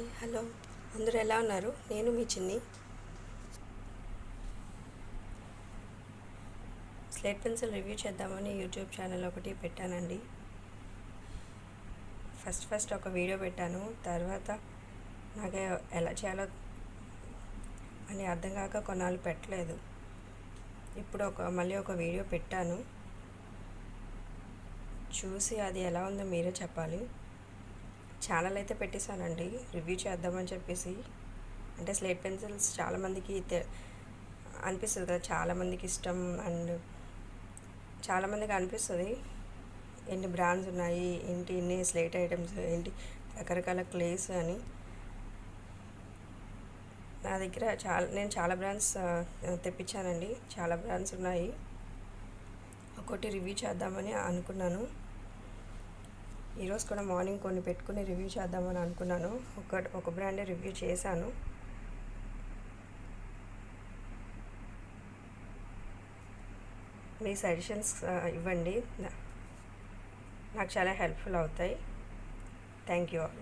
Hi hello అందరూ ఎలా ఉన్నారు? నేను మీ చిన్ని. స్లేట్ పెన్సిల్ రివ్యూ చేద్దామని యూట్యూబ్ ఛానల్ ఒకటి పెట్టానండి. ఫస్ట్ ఒక వీడియో పెట్టాను. తర్వాత నాకు ఎలా చేయాలో అని అర్థం కాక కొన్నాళ్ళు పెట్టలేదు. ఇప్పుడు మళ్ళీ ఒక వీడియో పెట్టాను. చూసి అది ఎలా ఉందో మీరే చెప్పాలి. ఛానల్ అయితే పెట్టేశానండి రివ్యూ చేద్దామని చెప్పేసి. అంటే స్లేట్ పెన్సిల్స్ చాలామందికి అనిపిస్తుంది కదా, చాలామందికి ఇష్టం. అండ్ చాలామందికి అనిపిస్తుంది ఎన్ని బ్రాండ్స్ ఉన్నాయి, ఏంటి ఇన్ని స్లేట్ ఐటమ్స్, ఏంటి రకరకాల క్లేస్ అని. నా దగ్గర నేను చాలా బ్రాండ్స్ తెప్పించానండి. చాలా బ్రాండ్స్ ఉన్నాయి. ఒకటి రివ్యూ చేద్దామని అనుకున్నాను. ఈరోజు కూడా మార్నింగ్ కొన్ని పెట్టుకుని రివ్యూ చేద్దామని అనుకున్నాను. ఒక బ్రాండే రివ్యూ చేశాను. మీ సజెషన్స్ ఇవ్వండి, నాకు చాలా హెల్ప్ఫుల్ అవుతాయి. Thank you all.